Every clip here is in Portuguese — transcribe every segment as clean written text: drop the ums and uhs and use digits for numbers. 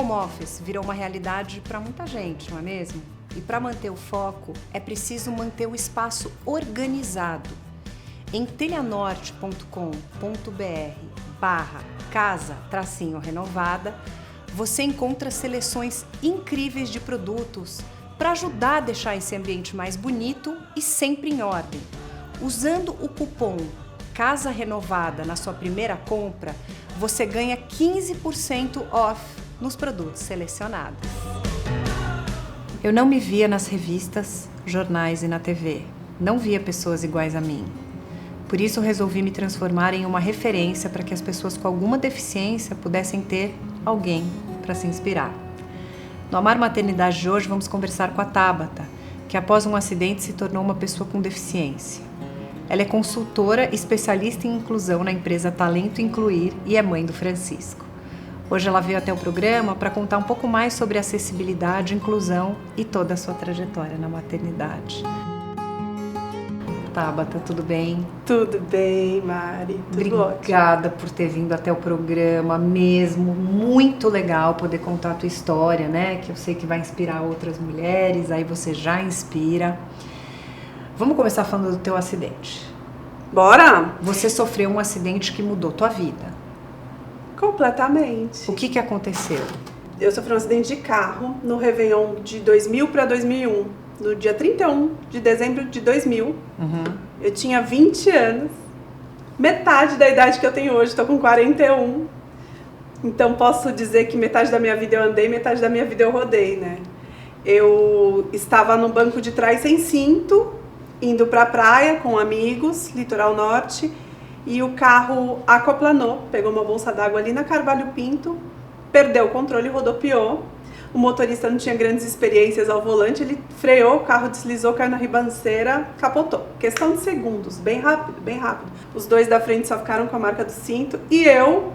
home office virou uma realidade para muita gente, não é mesmo? E para manter o foco, é preciso manter o espaço organizado. Em telhanorte.com.br/casa-renovada, você encontra seleções incríveis de produtos para ajudar a deixar esse ambiente mais bonito e sempre em ordem. Usando o cupom Casa Renovada na sua primeira compra, você ganha 15% off nos produtos selecionados. Eu não me via nas revistas, jornais e na TV. Não via pessoas iguais a mim. Por isso resolvi me transformar em uma referência para que as pessoas com alguma deficiência pudessem ter alguém para se inspirar. No Amar Maternidade de hoje vamos conversar com a Tabata, que após um acidente se tornou uma pessoa com deficiência. Ela é consultora especialista em inclusão na empresa Talento Incluir e é mãe do Francisco. Hoje ela veio até o programa para contar um pouco mais sobre acessibilidade, inclusão e toda a sua trajetória na maternidade. Tabata, tudo bem? Tudo bem, Mari. Tudo Obrigada ótimo. por ter vindo até o programa mesmo. Muito legal poder contar a tua história, né? Que eu sei que vai inspirar outras mulheres, aí você já inspira. Vamos começar falando do teu acidente. Bora? Você sofreu um acidente que mudou tua vida. Completamente. O que aconteceu? Eu sofri um acidente de carro no Réveillon de 2000 para 2001. No dia 31 de dezembro de 2000. Eu tinha 20 anos. Metade da idade que eu tenho hoje, estou com 41. Então posso dizer que metade da minha vida eu andei, metade da minha vida eu rodei, né? Eu estava no banco de trás sem cinto, indo para a praia com amigos, litoral norte, e o carro aquaplanou, pegou uma bolsa d'água ali na Carvalho Pinto, perdeu o controle, rodopiou. O motorista não tinha grandes experiências ao volante, ele freou, o carro deslizou, caiu na ribanceira, capotou. Questão de segundos, bem rápido, bem rápido. Os dois da frente só ficaram com a marca do cinto e eu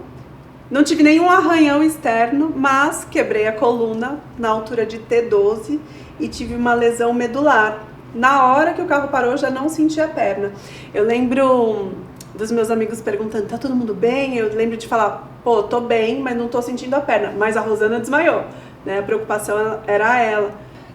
não tive nenhum arranhão externo, mas quebrei a coluna na altura de T12 e tive uma lesão medular. Na hora que o carro parou, eu já não senti a perna. Eu lembro dos meus amigos perguntando, tá todo mundo bem? Eu lembro de falar, pô, tô bem, mas não tô sentindo a perna. Mas a Rosana desmaiou, né? A preocupação era ela.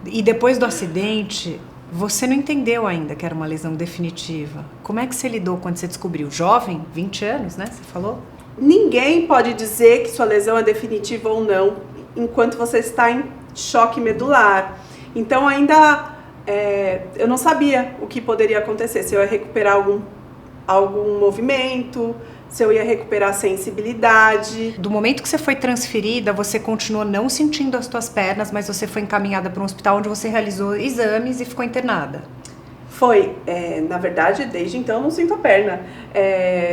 E depois do acidente, você não entendeu ainda que era uma lesão definitiva. Como é que você lidou quando você descobriu? Jovem, 20 anos, né? Você falou? Ninguém pode dizer que sua lesão é definitiva ou não, enquanto você está em choque medular. Então ainda eu não sabia o que poderia acontecer, se eu ia recuperar algum movimento, se eu ia recuperar a sensibilidade. Do momento que você foi transferida, você continuou não sentindo as suas pernas, mas você foi encaminhada para um hospital onde você realizou exames e ficou internada. Foi, na verdade, desde então eu não sinto a perna.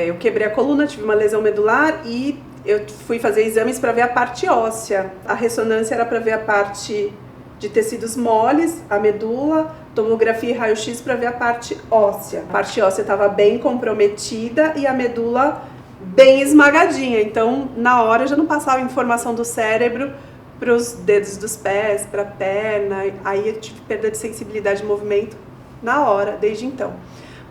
Eu quebrei a coluna, tive uma lesão medular e eu fui fazer exames para ver a parte óssea. A ressonância era para ver a parte de tecidos moles, a medula, tomografia e raio-x para ver a parte óssea. A parte óssea estava bem comprometida e a medula bem esmagadinha. Então, na hora, eu já não passava informação do cérebro para os dedos dos pés, para a perna. Aí eu tive perda de sensibilidade de movimento na hora, desde então.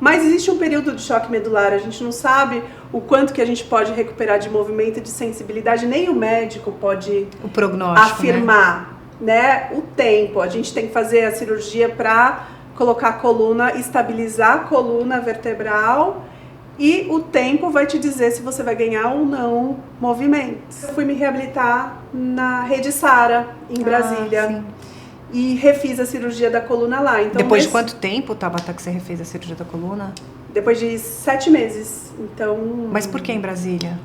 Mas existe um período de choque medular, a gente não sabe o quanto que a gente pode recuperar de movimento e de sensibilidade, nem o médico pode o prognóstico, afirmar, né, o tempo. A gente tem que fazer a cirurgia para colocar a coluna, estabilizar a coluna vertebral e o tempo vai te dizer se você vai ganhar ou não movimento. Eu fui me reabilitar na Rede Sara, em Brasília. Sim. E refiz a cirurgia da coluna lá. Então, depois de quanto tempo, Tabata, que você refez a cirurgia da coluna? Depois de 7 meses. Então. Mas por que em Brasília?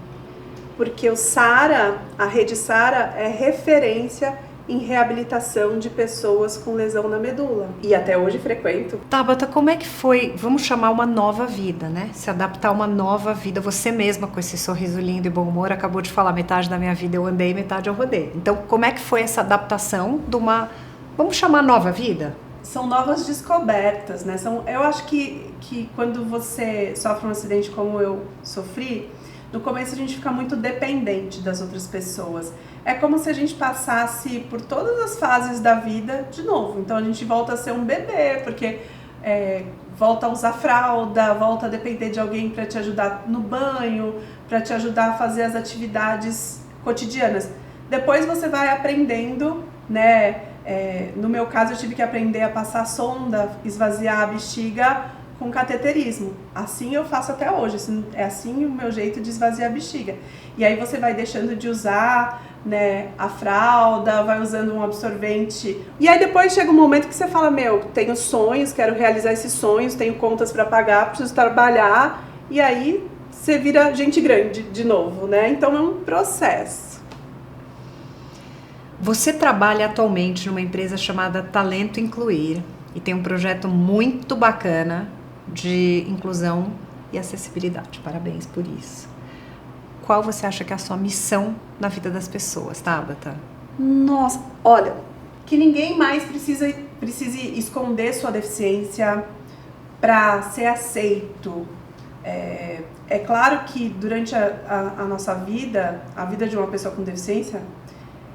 Porque o Sara, a Rede Sara, é referência em reabilitação de pessoas com lesão na medula. E até hoje frequento. Tabata, como é que foi, vamos chamar uma nova vida, né? Se adaptar a uma nova vida. Você mesma, com esse sorriso lindo e bom humor, acabou de falar, metade da minha vida eu andei, metade eu rodei. Então, como é que foi essa adaptação de uma, vamos chamar, nova vida? São novas descobertas, né? Eu acho que quando você sofre um acidente como eu sofri, no começo a gente fica muito dependente das outras pessoas. É como se a gente passasse por todas as fases da vida de novo. Então a gente volta a ser um bebê, porque volta a usar fralda, volta a depender de alguém para te ajudar no banho, para te ajudar a fazer as atividades cotidianas. Depois você vai aprendendo, né? No meu caso, eu tive que aprender a passar sonda, esvaziar a bexiga com cateterismo. Assim eu faço até hoje, é assim o meu jeito de esvaziar a bexiga. E aí você vai deixando de usar, né, a fralda, vai usando um absorvente. E aí depois chega um momento que você fala, tenho sonhos, quero realizar esses sonhos, tenho contas para pagar, preciso trabalhar. E aí você vira gente grande de novo, né? Então é um processo. Você trabalha atualmente numa empresa chamada Talento Incluir e tem um projeto muito bacana de inclusão e acessibilidade. Parabéns por isso. Qual você acha que é a sua missão na vida das pessoas, Tabata? Nossa, olha, que ninguém mais precise esconder sua deficiência para ser aceito. É claro que durante a nossa vida, a vida de uma pessoa com deficiência,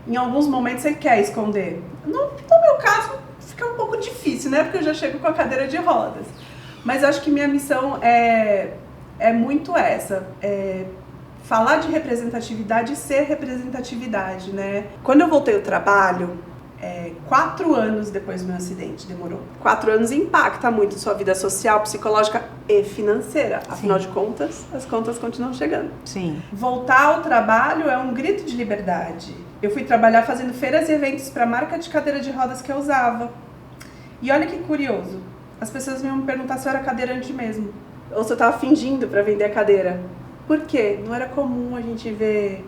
em alguns momentos você quer esconder. No meu caso, fica um pouco difícil, né? Porque eu já chego com a cadeira de rodas. Mas acho que minha missão é muito essa. Falar de representatividade e ser representatividade, né? Quando eu voltei ao trabalho, 4 anos depois do meu acidente, demorou. 4 anos impacta muito sua vida social, psicológica e financeira. Afinal de contas, as contas continuam chegando. Sim. Voltar ao trabalho é um grito de liberdade. Eu fui trabalhar fazendo feiras e eventos para a marca de cadeira de rodas que eu usava. E olha que curioso, as pessoas vinham me perguntar se eu era cadeirante mesmo. Ou se eu estava fingindo para vender a cadeira. Por quê? Não era comum a gente ver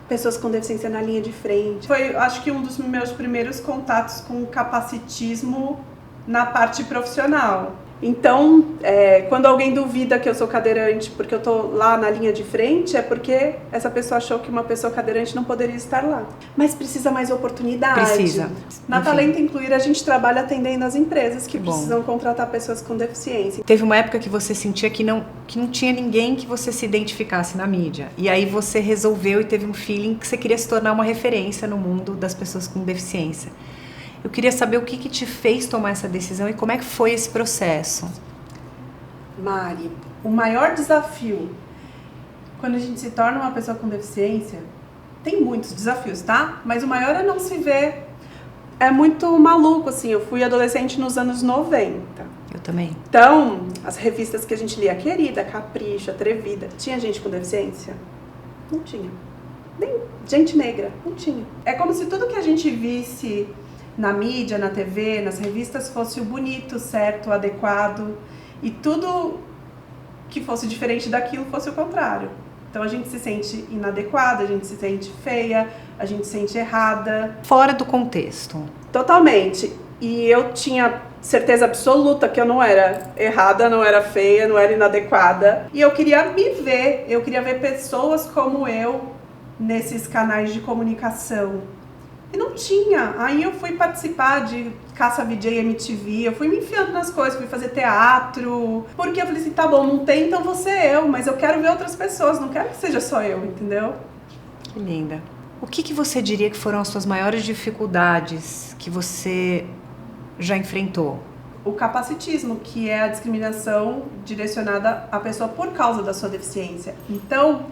pessoas com deficiência na linha de frente. Foi, acho que um dos meus primeiros contatos com capacitismo na parte profissional. Então, quando alguém duvida que eu sou cadeirante porque eu tô lá na linha de frente, é porque essa pessoa achou que uma pessoa cadeirante não poderia estar lá. Mas precisa mais oportunidade. Precisa. Na Talento Incluir, a gente trabalha atendendo as empresas que Bom. Precisam contratar pessoas com deficiência. Teve uma época que você sentia que não tinha ninguém que você se identificasse na mídia. E aí você resolveu e teve um feeling que você queria se tornar uma referência no mundo das pessoas com deficiência. Eu queria saber o que te fez tomar essa decisão e como é que foi esse processo. Mari, o maior desafio quando a gente se torna uma pessoa com deficiência, tem muitos desafios, tá? Mas o maior é não se ver. É muito maluco, assim. Eu fui adolescente nos anos 90. Eu também. Então, as revistas que a gente lia, Querida, Capricha, Atrevida, tinha gente com deficiência? Não tinha. Nem gente negra, não tinha. É como se tudo que a gente visse na mídia, na TV, nas revistas, fosse o bonito, certo, adequado, e tudo que fosse diferente daquilo fosse o contrário. Então a gente se sente inadequada, a gente se sente feia, a gente se sente errada. Fora do contexto. Totalmente. E eu tinha certeza absoluta que eu não era errada, não era feia, não era inadequada. E eu queria me ver, eu queria ver pessoas como eu nesses canais de comunicação. E não tinha. Aí eu fui participar de Caça VJ MTV, eu fui me enfiando nas coisas, fui fazer teatro. Porque eu falei assim, tá bom, não tem, então vou ser eu, mas eu quero ver outras pessoas, não quero que seja só eu, entendeu? Que linda. O que você diria que foram as suas maiores dificuldades que você já enfrentou? O capacitismo, que é a discriminação direcionada à pessoa por causa da sua deficiência. Então,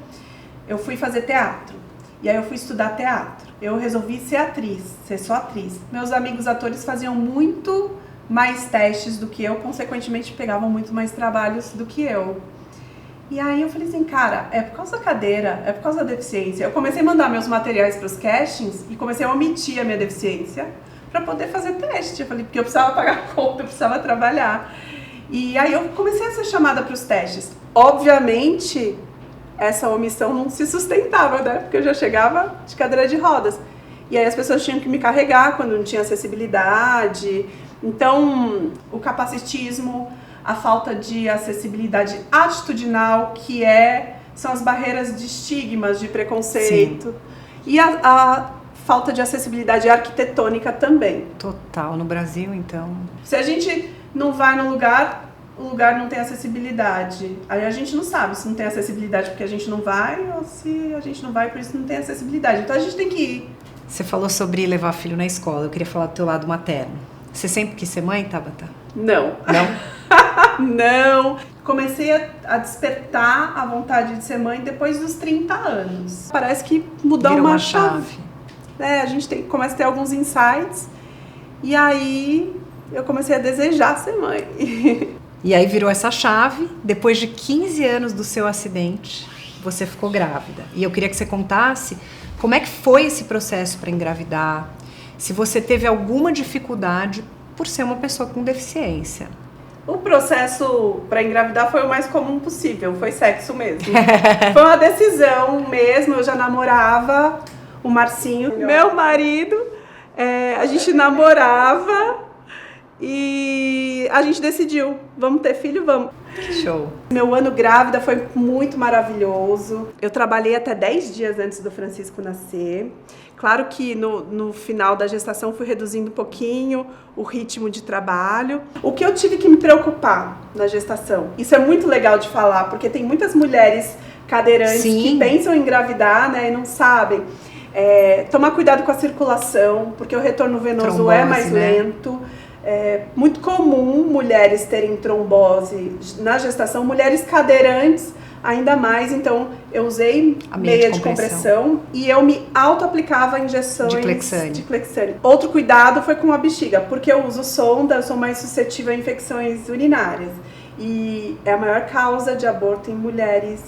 eu fui fazer teatro. E aí eu fui estudar teatro. Eu resolvi ser atriz, ser só atriz. Meus amigos atores faziam muito mais testes do que eu, consequentemente pegavam muito mais trabalhos do que eu. E aí eu falei assim, cara, é por causa da cadeira, é por causa da deficiência. Eu comecei a mandar meus materiais para os castings e comecei a omitir a minha deficiência para poder fazer teste. Eu falei, porque eu precisava pagar a conta, eu precisava trabalhar. E aí eu comecei a ser chamada para os testes. Obviamente, essa omissão não se sustentava, né? Porque eu já chegava de cadeira de rodas. E aí as pessoas tinham que me carregar quando não tinha acessibilidade. Então, o capacitismo, a falta de acessibilidade atitudinal, que são as barreiras de estigmas, de preconceito. Sim. E a falta de acessibilidade arquitetônica também. Total. No Brasil, então... Se a gente não vai no lugar... o lugar não tem acessibilidade. Aí a gente não sabe se não tem acessibilidade porque a gente não vai ou se a gente não vai por isso não tem acessibilidade. Então a gente tem que ir. Você falou sobre levar filho na escola. Eu queria falar do teu lado materno. Você sempre quis ser mãe, Tabata? Não. Não? Não. Comecei a despertar a vontade de ser mãe depois dos 30 anos. Parece que mudou uma chave. né, a gente começa a ter alguns insights. E aí eu comecei a desejar ser mãe. E aí virou essa chave, depois de 15 anos do seu acidente, você ficou grávida. E eu queria que você contasse como é que foi esse processo para engravidar, se você teve alguma dificuldade por ser uma pessoa com deficiência. O processo para engravidar foi o mais comum possível, foi sexo mesmo. Foi uma decisão mesmo, eu já namorava o Marcinho, meu marido, a gente namorava e a gente decidiu, vamos ter filho, vamos. Que show! Meu ano grávida foi muito maravilhoso. Eu trabalhei até 10 dias antes do Francisco nascer. Claro que no final da gestação fui reduzindo um pouquinho o ritmo de trabalho. O que eu tive que me preocupar na gestação, isso é muito legal de falar, porque tem muitas mulheres cadeirantes Sim. que pensam em engravidar, né, e não sabem. Tomar cuidado com a circulação, porque o retorno venoso Trombose, é mais lento. É muito comum mulheres terem trombose na gestação, mulheres cadeirantes ainda mais, então eu usei a meia de compressão e eu me auto-aplicava injeções de Clexane. Outro cuidado foi com a bexiga, porque eu uso sonda, eu sou mais suscetível a infecções urinárias e é a maior causa de aborto em mulheres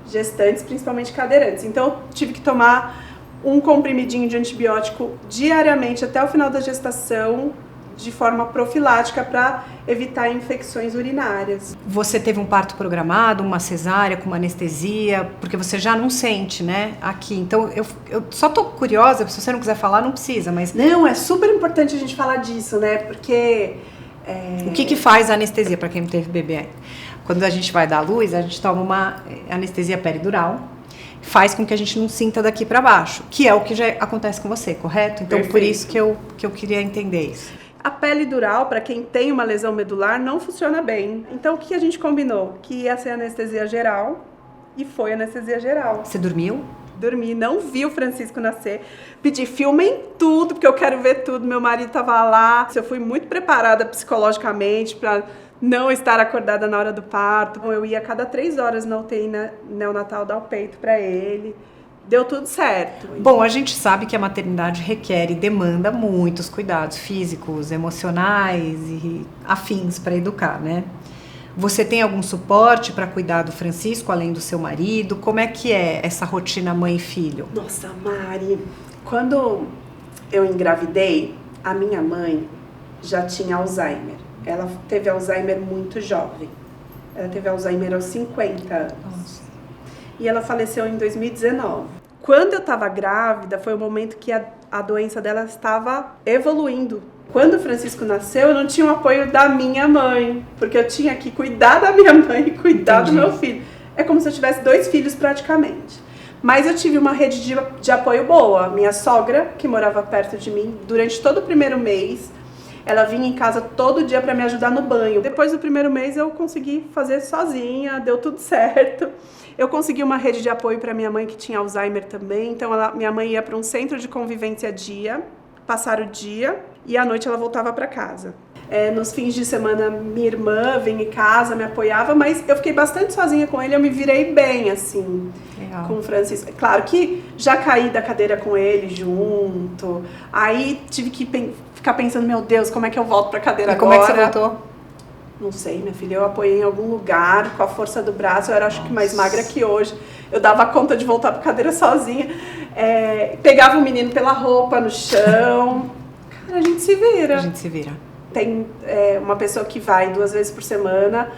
gestantes, principalmente cadeirantes. Então eu tive que tomar um comprimidinho de antibiótico diariamente até o final da gestação, de forma profilática para evitar infecções urinárias. Você teve um parto programado, uma cesárea com uma anestesia, porque você já não sente, né, aqui. Então eu só tô curiosa, se você não quiser falar, não precisa, mas... Não, é super importante a gente falar disso, né, porque... O que faz a anestesia para quem não teve bebê? Quando a gente vai dar à luz, a gente toma uma anestesia peridural, faz com que a gente não sinta daqui para baixo, que é o que já acontece com você, correto? Então, Perfeito. Por isso que eu queria entender isso. A peridural, para quem tem uma lesão medular, não funciona bem. Então, o que a gente combinou? Que ia ser anestesia geral, e foi anestesia geral. Você dormiu? Dormi, não vi o Francisco nascer. Pedi filmem tudo, porque eu quero ver tudo. Meu marido estava lá. Eu fui muito preparada psicologicamente para não estar acordada na hora do parto. Eu ia a cada 3 horas na UTI neonatal dar o peito para ele. Deu tudo certo. Bom, a gente sabe que a maternidade requer e demanda muitos cuidados físicos, emocionais e afins para educar, né? Você tem algum suporte para cuidar do Francisco, além do seu marido? Como é que é essa rotina mãe e filho? Nossa, Mari, quando eu engravidei, a minha mãe já tinha Alzheimer. Ela teve Alzheimer muito jovem. Ela teve Alzheimer aos 50 anos. Nossa. E ela faleceu em 2019. Quando eu estava grávida, foi o momento que a doença dela estava evoluindo. Quando o Francisco nasceu, eu não tinha o apoio da minha mãe, porque eu tinha que cuidar da minha mãe e cuidar do meu filho. É como se eu tivesse 2 filhos praticamente. Mas eu tive uma rede de apoio boa. Minha sogra, que morava perto de mim, durante todo o primeiro mês, ela vinha em casa todo dia para me ajudar no banho. Depois do primeiro mês eu consegui fazer sozinha, deu tudo certo. Eu consegui uma rede de apoio para minha mãe que tinha Alzheimer também. Então minha mãe ia para um centro de convivência dia, passar o dia e à noite ela voltava para casa. Nos fins de semana minha irmã vinha em casa, me apoiava, mas eu fiquei bastante sozinha com ele, eu me virei bem assim. Legal. Com o Francisco. Claro que já caí da cadeira com ele junto, aí tive que ficar pensando, meu Deus, como é que eu volto pra cadeira agora? Como é que você voltou? Não sei, minha filha, eu apoiei em algum lugar com a força do braço, eu era acho que mais magra que hoje. Eu dava conta de voltar pra cadeira sozinha, pegava o menino pela roupa no chão. Cara, a gente se vira. A gente se vira. Tem uma pessoa que vai 2 vezes por semana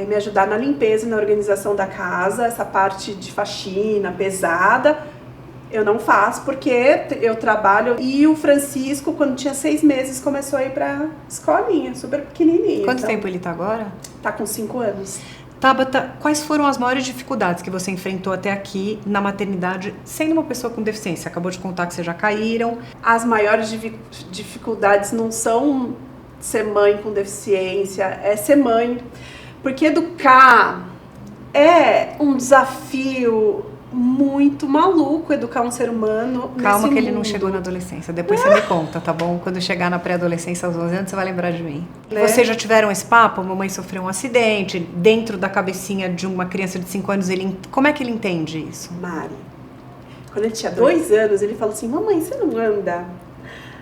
me ajudar na limpeza e na organização da casa, essa parte de faxina pesada. Eu não faço porque eu trabalho. E o Francisco, quando tinha 6 meses, começou a ir pra escolinha, super pequenininho. Quanto tempo ele tá agora? Tá com 5 anos. Tabata, quais foram as maiores dificuldades que você enfrentou até aqui na maternidade, sendo uma pessoa com deficiência? Acabou de contar que vocês já caíram. As maiores dificuldades não são ser mãe com deficiência, é ser mãe. Porque educar é um desafio muito maluco, educar um ser humano. Calma que ele mundo. não chegou na adolescência, depois você me conta, tá bom? Quando chegar na pré-adolescência aos 11 anos, você vai lembrar de mim. Vocês já tiveram esse papo? A mamãe sofreu um acidente, dentro da cabecinha de uma criança de 5 anos, como é que ele entende isso? Mari, Quando ele tinha 2 anos, ele falou assim, mamãe, você não anda?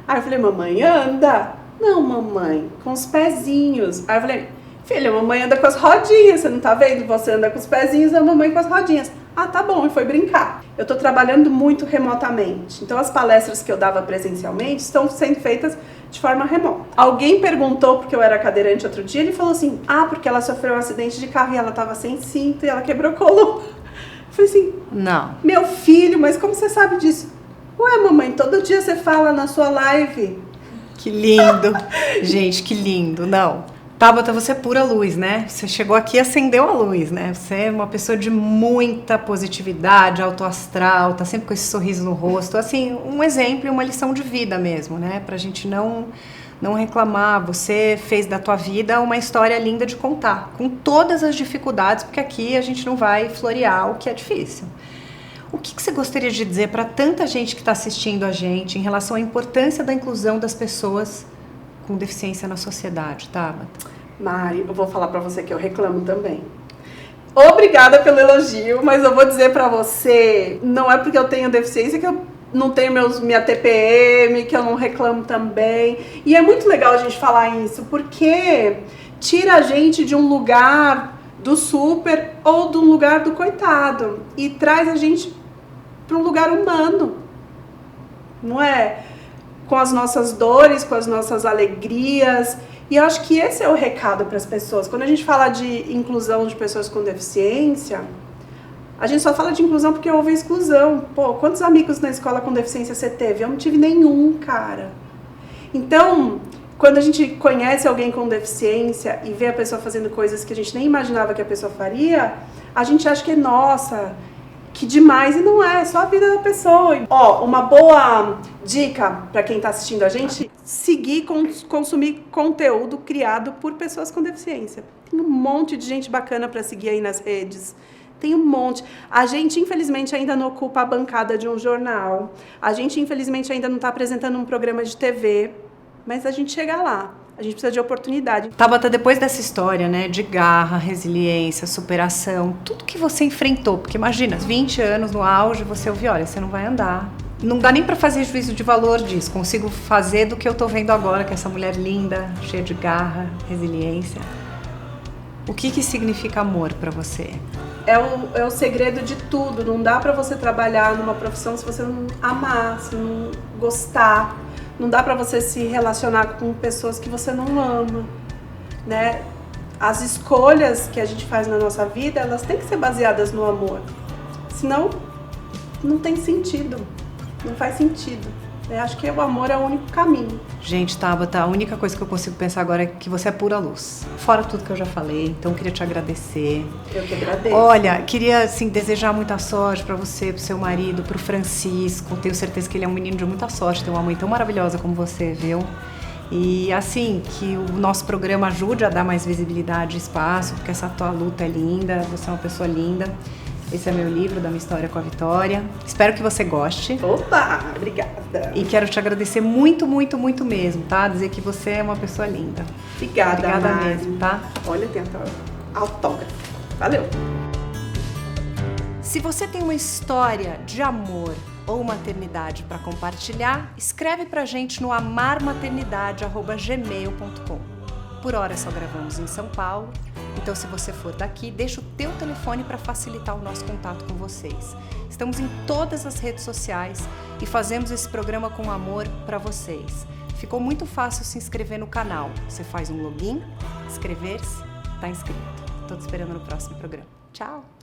Aí eu falei, mamãe, anda? Não, mamãe, com os pezinhos. Aí eu falei, filha, a mamãe anda com as rodinhas, você não tá vendo? Você anda com os pezinhos, a mamãe com as rodinhas. Ah, tá bom, e foi brincar. Eu tô trabalhando muito remotamente, então as palestras que eu dava presencialmente estão sendo feitas de forma remota. Alguém perguntou, porque eu era cadeirante outro dia, ele falou assim, porque ela sofreu um acidente de carro e ela tava sem cinto e ela quebrou a coluna. Eu falei assim, não. Meu filho, mas como você sabe disso? Ué, mamãe, todo dia você fala na sua live. Que lindo. Gente, que lindo. Não. Tabata, você é pura luz, né? Você chegou aqui e acendeu a luz, né? Você é uma pessoa de muita positividade, alto astral, tá sempre com esse sorriso no rosto. Assim, um exemplo e uma lição de vida mesmo, né? Pra gente não reclamar. Você fez da tua vida uma história linda de contar, com todas as dificuldades, porque aqui a gente não vai florear o que é difícil. O que você gostaria de dizer para tanta gente que está assistindo a gente em relação à importância da inclusão das pessoas com deficiência na sociedade, Tabata? Mari, eu vou falar para você que eu reclamo também. Obrigada pelo elogio, mas eu vou dizer para você, não é porque eu tenho deficiência que eu não tenho minha TPM, que eu não reclamo também. E é muito legal a gente falar isso, porque tira a gente de um lugar do super ou de um lugar do coitado e traz a gente para um lugar humano, não é? Com as nossas dores, com as nossas alegrias. E eu acho que esse é o recado para as pessoas. Quando a gente fala de inclusão de pessoas com deficiência, a gente só fala de inclusão porque houve exclusão. Pô, quantos amigos na escola com deficiência você teve? Eu não tive nenhum, cara. Então, quando a gente conhece alguém com deficiência e vê a pessoa fazendo coisas que a gente nem imaginava que a pessoa faria, a gente acha que, nossa, que demais. E não é só a vida da pessoa. Uma boa dica para quem está assistindo a gente, seguir, consumir conteúdo criado por pessoas com deficiência. Tem um monte de gente bacana para seguir aí nas redes. Tem um monte. A gente, infelizmente, ainda não ocupa a bancada de um jornal. A gente, infelizmente, ainda não está apresentando um programa de TV. Mas a gente chega lá. A gente precisa de oportunidade. Tabata, depois dessa história, né, de garra, resiliência, superação, tudo que você enfrentou, porque imagina, 20 anos no auge, você ouviu, olha, você não vai andar. Não dá nem pra fazer juízo de valor disso. Consigo fazer do que eu tô vendo agora, que é essa mulher linda, cheia de garra, resiliência. O que significa amor pra você? É o segredo de tudo. Não dá pra você trabalhar numa profissão se você não amar, se não gostar. Não dá pra você se relacionar com pessoas que você não ama, né? As escolhas que a gente faz na nossa vida, elas têm que ser baseadas no amor. Senão, não tem sentido. Não faz sentido. Eu acho que o amor é o único caminho. Gente, Tabata, a única coisa que eu consigo pensar agora é que você é pura luz. Fora tudo que eu já falei, então eu queria te agradecer. Eu que agradeço. Olha, queria, assim, desejar muita sorte pra você, pro seu marido, pro Francisco. Tenho certeza que ele é um menino de muita sorte, tem uma mãe tão maravilhosa como você, viu? E, assim, que o nosso programa ajude a dar mais visibilidade e espaço, porque essa tua luta é linda, você é uma pessoa linda. Esse é meu livro, Da Minha História com a Vitória. Espero que você goste. Opa, obrigada. E quero te agradecer muito, muito, muito mesmo, tá? Dizer que você é uma pessoa linda. Obrigada Mari. Mesmo, tá? Olha, tem até autógrafo. Valeu. Se você tem uma história de amor ou maternidade para compartilhar, escreve pra gente no amarmaternidade@gmail.com. Por hora só gravamos em São Paulo, então se você for daqui, deixa o teu telefone para facilitar o nosso contato com vocês. Estamos em todas as redes sociais e fazemos esse programa com amor para vocês. Ficou muito fácil se inscrever no canal. Você faz um login, inscrever-se, tá inscrito. Tô te esperando no próximo programa. Tchau!